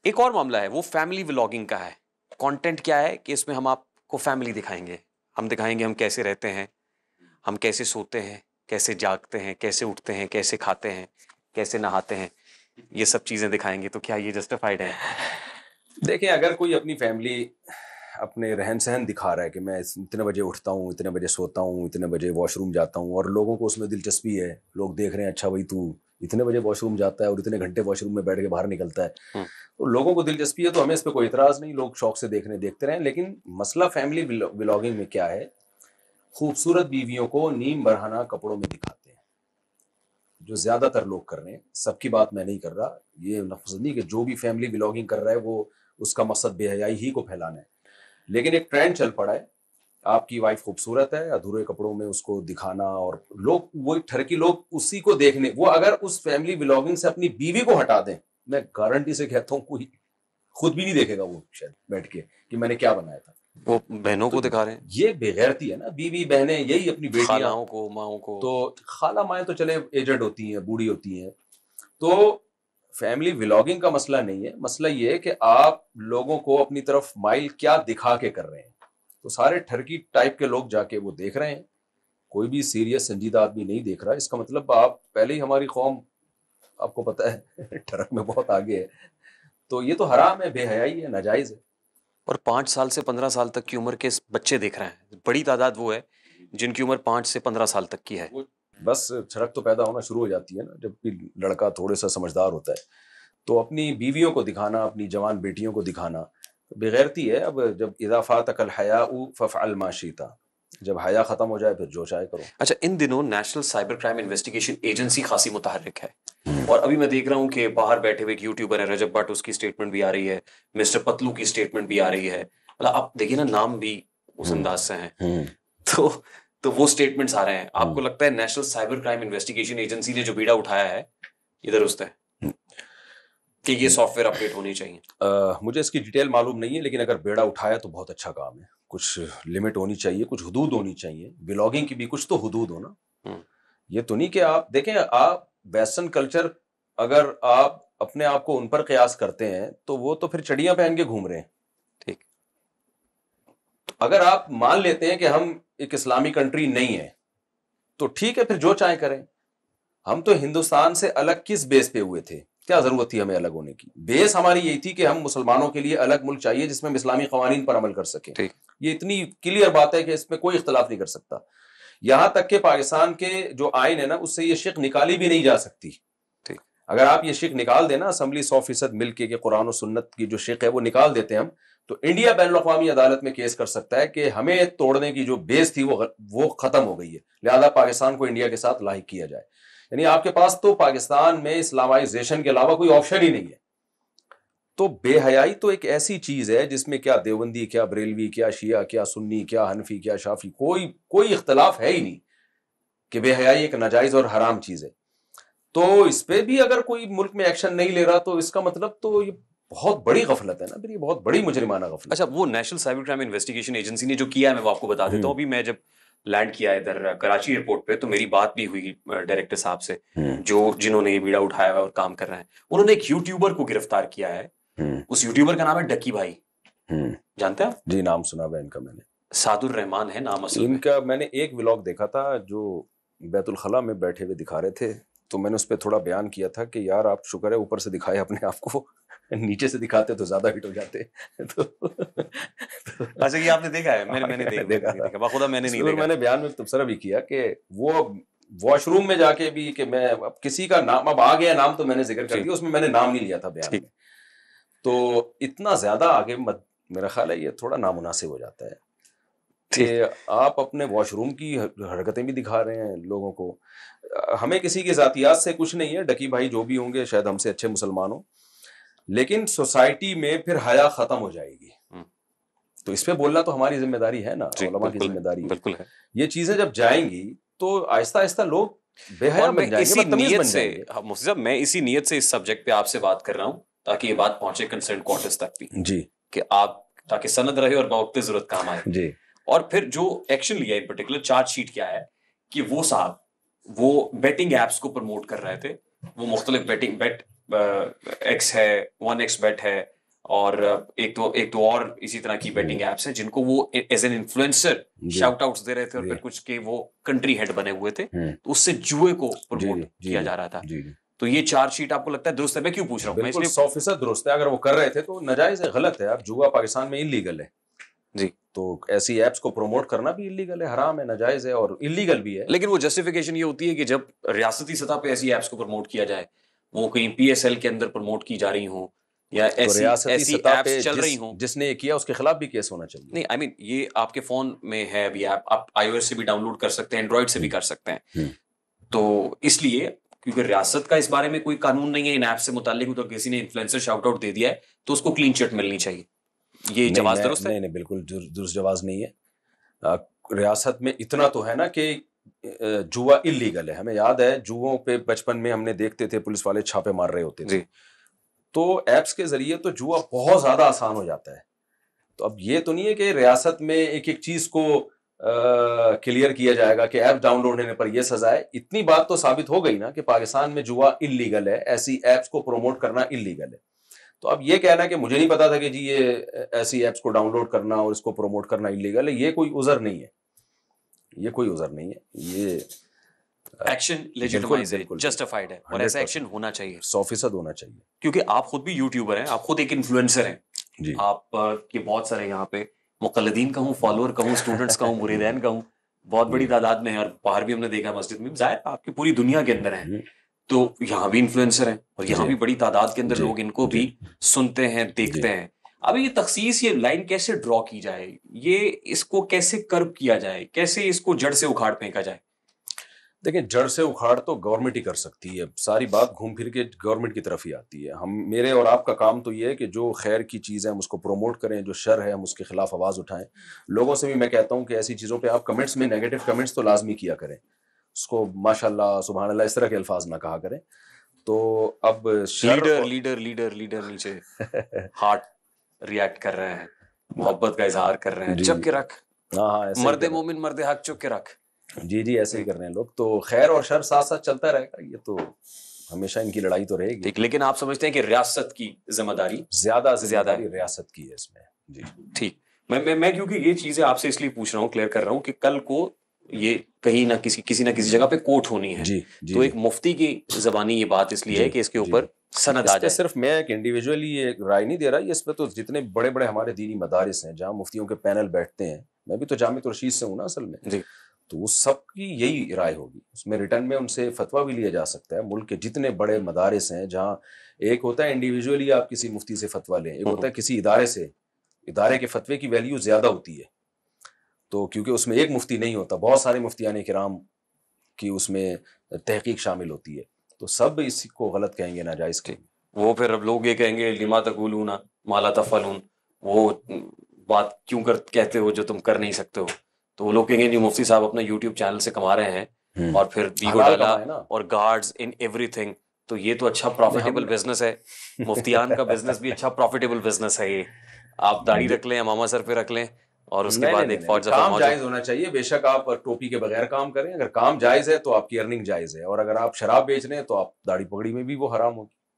ایک اور معاملہ ہے وہ فیملی ولاگنگ کا ہے. کانٹینٹ کیا ہے کہ اس میں ہم آپ کو فیملی دکھائیں گے, ہم دکھائیں گے ہم کیسے رہتے ہیں, ہم کیسے سوتے ہیں, کیسے جاگتے ہیں, کیسے اٹھتے ہیں, کیسے کھاتے ہیں, کیسے نہاتے ہیں, یہ سب چیزیں دکھائیں گے. تو کیا یہ جسٹیفائڈ ہے؟ دیکھیں اگر کوئی اپنی فیملی اپنے رہن سہن دکھا رہا ہے کہ میں اتنے بجے اٹھتا ہوں, اتنے بجے سوتا ہوں, اتنے بجے واش روم جاتا ہوں, اور لوگوں کو اس میں دلچسپی ہے, لوگ دیکھ رہے ہیں اچھا بھائی تو اتنے بجے واش روم جاتا ہے اور اتنے گھنٹے واش روم میں بیٹھ کے باہر نکلتا ہے, تو لوگوں کو دلچسپی ہے, تو ہمیں اس پہ کوئی اعتراض نہیں, لوگ شوق سے دیکھتے رہیں. لیکن مسئلہ فیملی ولاگنگ میں کیا ہے, خوبصورت بیویوں کو نیم برہنہ کپڑوں میں دکھاتے ہیں, جو زیادہ تر لوگ کر رہے ہیں. سب کی بات میں نہیں کر رہا, یہ لفظ نہیں کہ جو بھی فیملی ولاگنگ کر رہا ہے وہ اس کا مقصد بے حیائی ہی کو پھیلانا ہے. لیکن ایک ٹرینڈ چل پڑا ہے, آپ کی وائف خوبصورت ہے, ادھورے کپڑوں میں اس کو دکھانا, اور لوگ وہ ٹھرکی لوگ اسی کو دیکھنے, وہ اگر اس فیملی ولاگنگ سے اپنی بیوی کو ہٹا دیں, میں گارنٹی سے کہتا ہوں کوئی خود بھی نہیں دیکھے گا وہ شاید بیٹھ کے کہ میں نے کیا بنایا تھا. وہ بہنوں کو دکھا رہے ہیں, یہ بے غیرتی ہے نا. بیوی بہنیں یہی اپنی بیٹیاں, خالاؤں کو, ماؤں کو. تو خالہ مائیں تو چلے ایجنٹ ہوتی ہیں, بوڑھی ہوتی ہیں. تو فیملی ولاگنگ کا مسئلہ نہیں ہے, مسئلہ یہ ہے کہ آپ لوگوں کو اپنی طرف مائل کیا دکھا کے کر رہے ہیں. تو سارے ٹھرکی ٹائپ کے لوگ جا کے وہ دیکھ رہے ہیں, کوئی بھی سیریس سنجیدہ آدمی نہیں دیکھ رہا. اس کا مطلب آپ پہلے ہی, ہماری قوم آپ کو پتہ ہے ٹرک میں بہت آگے ہے, تو یہ تو حرام ہے, بے حیائی ہے, ناجائز ہے. اور 5 سال سے 15 سال تک کی عمر کے بچے دیکھ رہے ہیں, بڑی تعداد وہ ہے جن کی عمر 5 سے 15 سال تک کی ہے. بس چھڑک تو پیدا ہونا شروع ہو جاتی ہے نا جب بھی لڑکا تھوڑے سا سمجھدار ہوتا ہے, تو اپنی بیویوں کو دکھانا, اپنی جوان بیٹیوں کو دکھانا بغیرتی ہے. اب جب اذا فاتک الحیاء فافعل ما شئت, جب حیا ختم ہو جائے پھر جو چاہے کرو. اچھا, ان دنوں national cyber crime investigation agency خاصی متحرک ہے, اور ابھی میں دیکھ رہا ہوں کہ باہر بیٹھے ہوئے ایک یوٹیوبر ہے رجب بٹ, اس کی اسٹیٹمنٹ بھی آ رہی ہے, مسٹر پتلو کی اسٹیٹمنٹ بھی آ رہی ہے. مطلب آپ دیکھیے نا, نام بھی اس انداز سے ہیں, تو وہ اسٹیٹمنٹس آ رہے ہیں. آپ کو لگتا ہے national cyber crime investigation agency نے جو بیڑا اٹھایا ہے یہ درست ہے کہ یہ سافٹ ویئر اپڈیٹ ہونی چاہیے؟ مجھے اس کی ڈیٹیل معلوم نہیں ہے, لیکن اگر بیڑا اٹھایا تو بہت اچھا کام ہے. کچھ لمٹ ہونی چاہیے, کچھ حدود ہونی چاہیے. بلاگنگ کی بھی کچھ تو حدود ہو نا. یہ تو نہیں کہ آپ دیکھیں, آپ ویسٹرن کلچر اگر آپ اپنے آپ کو ان پر قیاس کرتے ہیں تو وہ تو پھر چڑیاں پہن کے گھوم رہے ہیں. ٹھیک, اگر آپ مان لیتے ہیں کہ ہم ایک اسلامی کنٹری نہیں ہے تو ٹھیک ہے, پھر جو چاہیں کریں. ہم تو ہندوستان سے الگ کس بیس پہ ہوئے تھے, کیا ضرورت تھی ہمیں الگ ہونے کی؟ بیس ہماری یہی تھی کہ ہم مسلمانوں کے لیے الگ ملک چاہیے جس میں ہم اسلامی قوانین پر عمل کر سکیں. یہ اتنی کلیئر بات ہے کہ اس میں کوئی اختلاف نہیں کر سکتا. یہاں تک کہ پاکستان کے جو آئین ہے نا, اس سے یہ شق نکالی بھی نہیں جا سکتی. اگر آپ یہ شق نکال دینا, اسمبلی 100% مل کے کہ قرآن و سنت کی جو شق ہے وہ نکال دیتے ہیں ہم, تو انڈیا بین الاقوامی عدالت میں کیس کر سکتا ہے کہ ہمیں توڑنے کی جو بیس تھی وہ ختم ہو گئی ہے, لہذا پاکستان کو انڈیا کے ساتھ لاحق کیا جائے. یعنی آپ کے پاس تو پاکستان میں اسلامائزیشن کے علاوہ کوئی آپشن ہی نہیں ہے. تو بے حیائی تو ایک ایسی چیز ہے جس میں کیا دیوبندی, کیا بریلوی, کیا شیعہ, کیا سنی, کیا حنفی, کیا شافی, کوئی اختلاف ہے ہی نہیں کہ بے حیائی ایک ناجائز اور حرام چیز ہے. تو اس پہ بھی اگر کوئی ملک میں ایکشن نہیں لے رہا تو اس کا مطلب تو یہ بہت بڑی غفلت ہے نا, پھر یہ بہت بڑی مجرمانہ غفلت. اچھا, وہ national cyber crime investigation agency نے جو کیا ہے میں وہ آپ کو بتا دیتا ہوں. ابھی میں جب لینڈ کیا ادھر کراچی ایئرپورٹ پہ تو میری بات بھی ہوئی ڈائریکٹر صاحب سے جنہوں نے یہ بیڑا اٹھایا ہوا اور کام کر رہے ہیں. انہوں نے ایک یوٹیوبر کو گرفتار کیا ہے. اس یوٹیوبر کا نام ہے ڈکی بھائی, جانتے ہیں آپ؟ جی, نام سنا ہوا ان کا میں نے. سعد الرحمان ہے نام اصل ان کا. میں نے ایک ولاگ دیکھا تھا جو بیت الخلاء میں بیٹھے ہوئے دکھا رہے تھے, تو میں نے اس پہ تھوڑا بیان کیا تھا کہ یار آپ شکر ہے اوپر سے دکھائے اپنے آپ کو, نیچے سے دکھاتے تو زیادہ ہٹ ہو جاتے. اچھا, یہ آپ نے دیکھا ہے؟ میں نے دیکھا, بخدا میں نے نہیں دیکھا. میں نے بیان میں تبصرہ بھی کیا کہ وہ واش روم میں جا کے بھی کہ میں اب کسی کا نام, اب آ گیا نام تو میں نے ذکر کر دیا, اس میں میں نے نام نہیں لیا تھا بیان میں. تو اتنا زیادہ آگے مت, میرا خیال ہے یہ تھوڑا نامناسب ہو جاتا ہے کہ آپ اپنے واش روم کی حرکتیں بھی دکھا رہے ہیں لوگوں کو. ہمیں کسی کی ذاتیات سے کچھ نہیں ہے, ڈکی بھائی جو بھی ہوں گے شاید ہم سے اچھے مسلمان ہوں, لیکن سوسائٹی میں پھر حیا ختم ہو جائے گی. تو اس پہ بولنا تو ہماری ذمہ داری ہے نا, علماء کی ذمہ داری ہے. یہ چیزیں جب جائیں گی تو آہستہ آہستہ لوگ بے حیا بن جائیں گے, بدتمیز بن جائیں گے. مفتی صاحب, میں اسی نیت سے اس سبجیکٹ پہ آپ سے بات کر رہا ہوں تاکہ یہ بات پہنچے کنسرن کوارٹرز تک بھی. جی, کہ آپ تاکہ سند رہے اور بوقت ضرورت کام آئے. جی. اور پھر جو ایکشن لیا ان پرٹیکولر چارج شیٹ کیا ہے کہ وہ صاحب وہ بیٹنگ ایپس کو پروموٹ کر رہے تھے. وہ مختلف بیٹنگ, بیٹ ایکس ہے, 1x بیٹ ہے, اور ایک تو اور اسی طرح کی بیٹنگ ایپس ہیں جن کو وہ as an influencer shoutouts دے رہے تھے اور پھر کچھ کے وہ کنٹری ہیڈ بنے ہوئے تھے تو اس سے جوئے کو پروموٹ کیا جا رہا تھا. تو یہ چارج شیٹ آپ کو لگتا ہے درست ہے؟ میں کیوں پوچھ رہا ہوں؟ بالکل 100% درست ہے. اگر وہ کر رہے تھے تو ناجائز ہے, غلط ہے. اب جوا پاکستان میں انلیگل ہے جی, تو ایسی ایپس کو پروموٹ کرنا بھی انلیگل ہے, حرام ہے, ناجائز ہے اور انلیگل بھی ہے. لیکن وہ جسٹیفیکیشن یہ ہوتی ہے کہ جب ریاستی سطح پہ ایسی ایپس کو پروموٹ کیا جائے, وہ کہیں پی ایس ایل کے اندر پروموٹ کی جا رہی ہوں یا ایسی سطح پہ ایپس چل رہی ہوں, جس نے یہ کیا اس کے خلاف بھی کیس ہونا چاہیے. نہیں آئی مین یہ آپ کے فون میں ہے ابھی ایپ, آپ آئی او ایس سے بھی ڈاؤن لوڈ کر سکتے ہیں, اینڈرائڈ سے بھی کر سکتے ہیں. تو اس لیے کیونکہ ریاست کا اس بارے میں کوئی قانون نہیں ہے ان ایپ سے متعلق, تو کسی نے انفلوئنسر شاؤٹ آؤٹ دے دیا ہے تو اس کو کلین چٹ ملنی چاہیے. یہ جواز درست ہے؟ نہیں, بالکل درست جواز نہیں ہے. ریاست میں اتنا تو ہے نا کہ جوا انلیگل ہے. ہمیں یاد ہے جوؤں پہ بچپن میں ہم نے دیکھتے تھے پولیس والے چھاپے مار رہے ہوتے تھے. تو ایپس کے ذریعے تو جوا بہت زیادہ آسان ہو جاتا ہے. تو اب یہ تو نہیں ہے کہ ریاست میں ایک ایک چیز کو کلیئر کیا جائے گا کہ ایپ ڈاؤن لوڈ ہونے پر یہ سزا ہے. اتنی بات تو ثابت ہو گئی نا کہ پاکستان میں جوا انلیگل ہے, ایسی ایپس کو پروموٹ کرنا انلیگل ہے. تو اب یہ کہنا کہ مجھے نہیں پتا تھا کہ جی یہ ایسی ایپس کو ڈاؤن لوڈ کرنا اور اس کو پروموٹ کرنا انلیگل ہے, یہ کوئی عذر نہیں ہے. یہ کوئی عذر نہیں ہے. یہ ایکشن لیجیٹمائز ہے, جسٹیفائڈ ہے, اور ایسا ایکشن ہونا چاہیے, 100% ہونا چاہیے. کیونکہ آپ خود بھی یوٹیوبر ہیں, آپ خود ایک انفلوئنسر ہیں. آپ کے بہت سارے یہاں پہ مقلدین کہوں, فالوور کہوں, اسٹوڈنٹس کہوں, مریدین کہوں, بہت بڑی تعداد میں ہے. اور باہر بھی ہم نے دیکھا مسجد میں, ظاہر آپ کی پوری دنیا کے اندر ہیں, تو یہاں بھی انفلوئنسر ہیں اور یہاں بھی بڑی تعداد کے اندر لوگ ان کو بھی سنتے ہیں, دیکھتے ہیں. اب یہ تخصیص, یہ لائن کیسے ڈرا کی جائے, یہ اس کو کیسے کرب کیا جائے, کیسے اس کو جڑ سے اکھاڑ پھینکا جائے؟ دیکھیں جڑ سے اکھاڑ تو گورنمنٹ ہی کر سکتی ہے. ساری بات گھوم پھر کے گورنمنٹ کی طرف ہی آتی ہے. میرے اور آپ کا کام تو یہ ہے کہ جو خیر کی چیز ہے ہم اس کو پروموٹ کریں, جو شر ہے ہم اس کے خلاف آواز اٹھائیں. لوگوں سے بھی میں کہتا ہوں کہ ایسی چیزوں پہ آپ کمنٹس میں نیگیٹو کمنٹس تو لازمی کیا کریں, اس کو ماشاء اللہ سبحان اللہ اس طرح کے الفاظ نہ کہا کریں. تو اب لیڈر نیچے ہارٹ ریئیکٹ کر رہے ہیں, محبت کا اظہار کر رہے ہیں, چپ کے رکھ, مرد مومن مرد حق چپ کے رکھ. جی ایسے ہی کر رہے ہیں لوگ. تو خیر اور شر ساتھ ساتھ چلتا رہے گا, یہ تو ہمیشہ ان کی لڑائی تو رہے گی. لیکن آپ سمجھتے ہیں کہ ریاست کی ذمہ داری زیادہ سے زیادہ ریاست کی ہے اس میں. جی ٹھیک. میں کیونکہ یہ چیزیں آپ سے اس لیے پوچھ رہا ہوں, کلیئر کر رہا ہوں کہ کل کو یہ کہیں نہ کسی نہ کسی جگہ پہ کوٹ ہونی ہے. تو ایک مفتی کی زبانی یہ بات اس لیے ہے کہ اس کے اوپر سند آ جائے. صرف میں ایک انڈیویجولی یہ رائے نہیں دے رہا, یہ اس پہ تو جتنے بڑے بڑے ہمارے دینی مدارس ہیں جہاں مفتیوں کے پینل بیٹھتے ہیں, میں بھی تو جامعۃ الرشید سے ہوں نا اصل میں, تو وہ سب کی یہی رائے ہوگی. اس میں ریٹرن میں ان سے فتویٰ بھی لیا جا سکتا ہے. ملک کے جتنے بڑے مدارس ہیں جہاں ایک ہوتا ہے انڈیویجولی آپ کسی مفتی سے فتویٰ لیں, ایک ہوتا ہے کسی ادارے سے, ادارے کے فتوے کی ویلیو زیادہ ہوتی ہے. تو کیونکہ اس میں ایک مفتی نہیں ہوتا, بہت سارے مفتیان کرام کی اس میں تحقیق شامل ہوتی ہے, تو سب اس کو غلط کہیں گے, ناجائز کہیں گے. وہ پھر اب لوگ یہ کہیں گے لما تقولون ما لا تفعلون, وہ بات کیوں کہتے ہو جو تم کر نہیں سکتے ہو. تو وہ لوگ کہیں گے نہیں مفتی صاحب اپنا یوٹیوب چینل سے کما رہے ہیں اور پھر بیگو ڈالا اور گارڈز ان ایوری تھنگ, تو یہ تو اچھا پروفیٹیبل بزنس ہے. مفتیان کا بزنس بھی اچھا پروفیٹیبل بزنس ہے. یہ آپ داڑھی رکھ لیں, امامہ سر پہ رکھ لیں, اور اس کے بعد ایک فوج کام جائز ہونا چاہیے. بے شک آپ ٹوپی کے بغیر کام کریں, اگر کام جائز ہے تو آپ کی ارننگ جائز ہے, اور اگر آپ شراب بیچ رہے ہیں تو آپ داڑھی پگڑی میں بھی وہ حرام ہوگی.